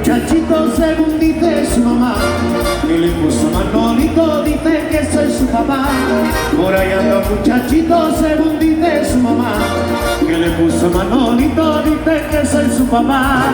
muchachito según dice su mamá, que le puso Manolito, dice que soy su papá. Por ahí anda un muchachito según dice su mamá, que le puso Manolito, dice que soy su papá.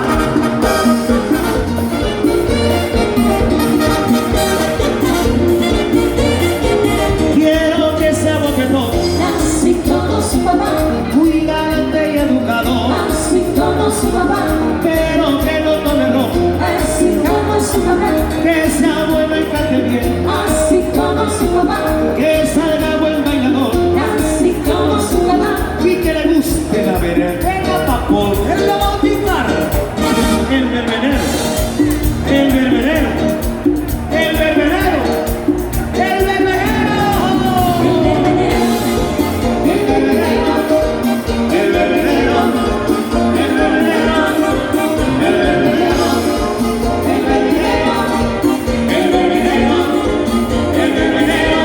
Quiero que sea boquetón, así como su papá, muy galante y educador, así como su papá, pero que no tome ron, así como su papá, que sea bueno y cante bien, así como su papá, que salga buen bailador, así como su papá, y que le guste la berenjena pa' poderlo bautizar. El verbenero, el verbenero, el verbenero, el verbenero, el verbenero, el verbenero, el verbenero, el verbenero, el verbenero, el verbenero, el verbenero.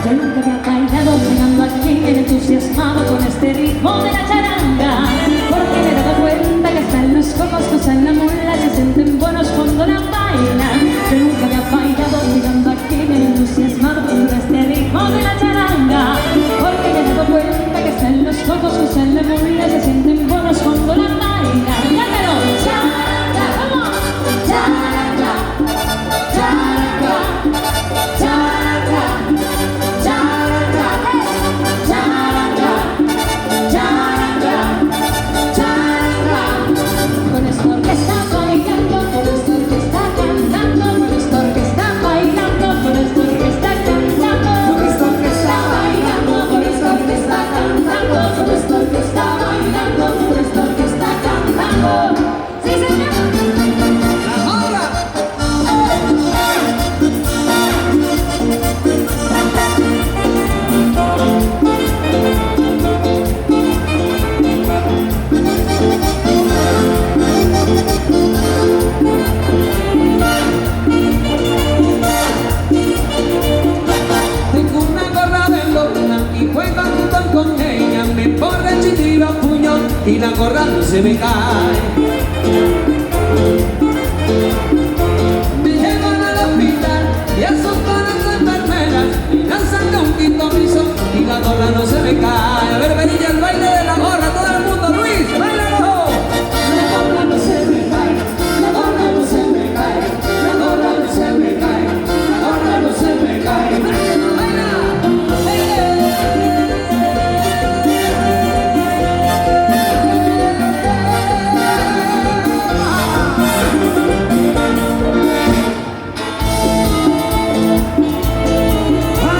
Yo nunca había bailado llegando aquí bien entusiasmado con este ritmo de la charanga, porque me he dado cuenta que hasta los cocos que usan la mula se sienten buenos cuando la bailan. Yo nunca había bailado llegando aquí bien entusiasmado con este ritmo de la charanga, porque me he dado cuenta que hasta los cocos que usan la mula se sienten buenos cuando la bailan. ¡Cántalo! ¡Charanga! ¡Vamos! ¡Charanga! ¡Charanga! ¡Charanga! Charanga, charanga, charanga, charanga. Con esta orquesta bailando, con esta orquesta cantando, con esta orquesta bailando, con esta orquesta cantando, con esta orquesta bailando, con esta orquesta cantando, con esta orquesta bailando, con esta orquesta cantando. ¡Sí, señor! Tengo una gorra de lona y juego con ella, me emborracho y tiro puño y la gorra no se me cae. Me llevan al hospital y asustan a las enfermeras y lanzan de un quinto piso y la gorra no se me cae. A ver, venilla el baile de la gorra, todo el mundo, Luis, bailalo. La gorra no se me cae, la gorra no se me cae, la gorra no se me cae, la gorra no se me cae. Baila,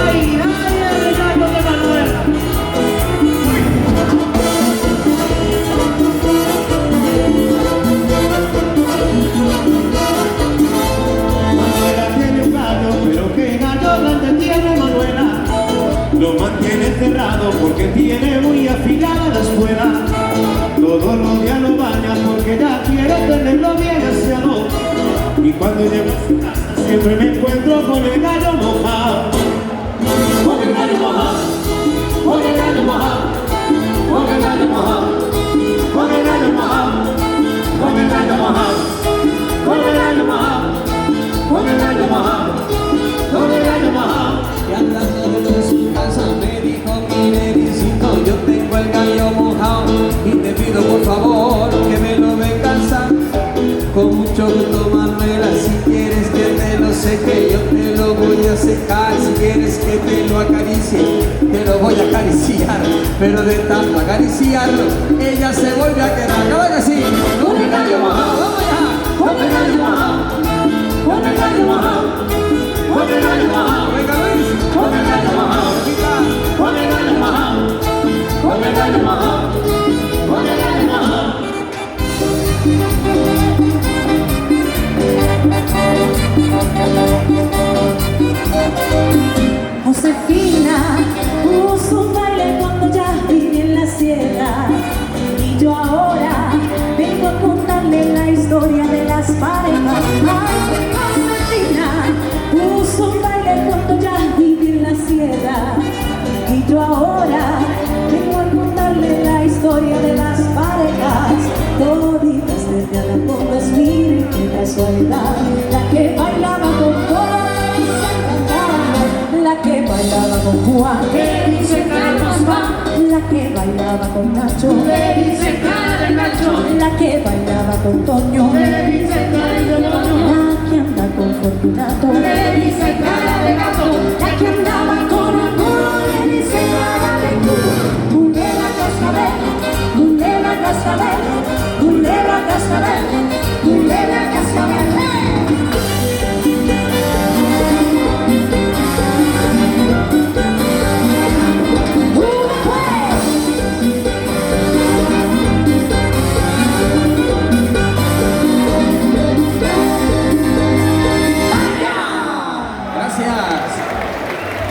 ¡Ay, ay, el gallo de Manuela! Manuela tiene un gallo, pero qué gallo grande tiene Manuela. Lo mantiene cerrado porque tiene muy afilada la espuela. Todos los días lo baña porque ya quiere tenerlo bien aseado. Y cuando llego a su casa siempre me encuentro con el gallo mojado. Con el gallo mojado, con el gallo mojado, con el gallo mojado, con el gallo mojado, con el gallo mojado, con el gallo mojado, con el gallo mojado, con el gallo mojado. y hablando de su casa me dijo, mire, visito, yo tengo el gallo mojado y te pido por favor que me lo vengas. Con mucho gusto, Manuela, si quieres que te lo seque, yo te lo voy a secar. Si quieres que te lo acaricie, te lo voy a acariciar. Pero de tanto acariciarlo, ella se vuelve a quedar. ¡Claro que sí! ¡Con el gallo mojado! ¡Vamos allá! Con el gallo mojado, con el gallo mojado, con el gallo mojado, ¡Venga, Luis! con el gallo mojado, con el gallo mojado, con el gallo mojado, con el gallo mojado. Josefina puso un baile cuando ya viví en la sierra, y yo ahora vengo a contarle la historia de yo ahora vengo a contarle la historia de las parejas toditas desde a la por 2000, qué casualidad. La que bailaba con Jorge y se encantaba, la que bailaba con Juan, que dice Carlos Juan, la que bailaba con Nacho, que dice cara de Nacho, la que bailaba con Toño, que dice cara de Toño, la que anda con Fortunato, que dice cara de gato, la que andaba con